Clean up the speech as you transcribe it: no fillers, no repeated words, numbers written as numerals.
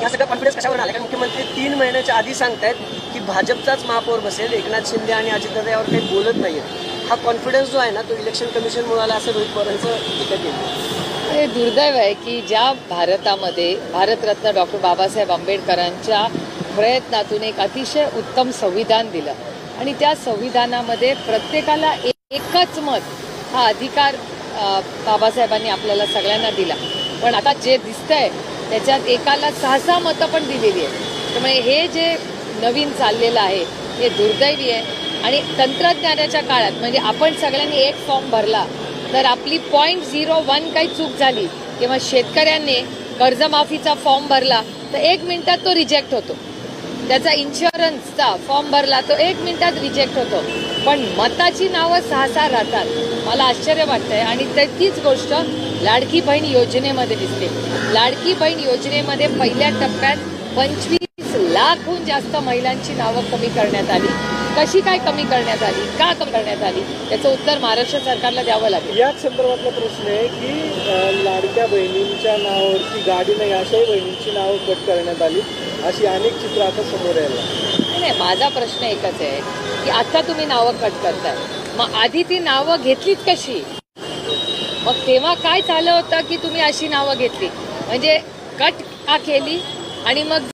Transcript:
हा सगळा कॉन्फिडन्स कशावर आला? कारण मुख्यमंत्री 3 महिन्याच्या आधी सांगतायत की भाजपचाच महापौर बसेल, एकनाथ शिंदे आणि अजितदादा यावर काही बोलत नाहीये. हा कॉन्फिडन्स जो आहे ना, तो इलेक्शन कमिशनमुळे आला असं रोहित पवारांचं टीका केली. हे दुर्दैव आहे की ज्या भारतामध्ये भारतरत्न डॉक्टर बाबासाहेब आंबेडकरांच्या प्रयत्नातून एक अतिशय उत्तम संविधान दिलं आणि त्या संविधानामध्ये प्रत्येकाला एकच मत हा अधिकार बाबासाहेबांनी आपल्याला सगळ्यांना दिला. पण आता जे दिसतंय त्याच्यात एकाला 6 मतं पण दिलेली आहेत. त्यामुळे हे जे नवीन चाललेलं आहे हे दुर्दैवी आहे. आणि तंत्रज्ञानाच्या काळात म्हणजे आपण सगळ्यांनी एक फॉर्म भरला तर आपली 0.01 काही चूक झाली किंवा शेतकऱ्यांनी कर्जमाफीचा फॉर्म भरला तर 1 मिनिटात तो रिजेक्ट होतो. त्याचा इन्शुरन्सचा फॉर्म भरला तो 1 मिनिटात रिजेक्ट होतो. पण मताची नावं 6 राहतात. मला आश्चर्य वाटतंय. आणि तीच गोष्ट लाडकी बहीण योजनेमध्ये दिसते. लाडकी बहीण योजनेमध्ये पहिल्या टप्प्यात 25 लाखहून जास्त महिलांची नावं कमी करण्यात आली. कशी काय कमी करण्यात आली, का कमी करण्यात आली, याचं उत्तर महाराष्ट्र सरकारला द्यावं लागेल. याच संदर्भातला प्रश्न आहे की लाडक्या बहिणींच्या नावावरती गाडी नाही अशाही बहिणींची नावं कट करण्यात आली, अशी अनेक चित्र आता समोर यायला. नाही, माझा प्रश्न एकच आहे की आता तुम्ही नावं कट करताय, मग आधी ती नावं घेतलीच कशी? मग तेव्हा काय झालं होतं की तुम्ही अशी नावं घेतली म्हणजे कट का केली आणि मग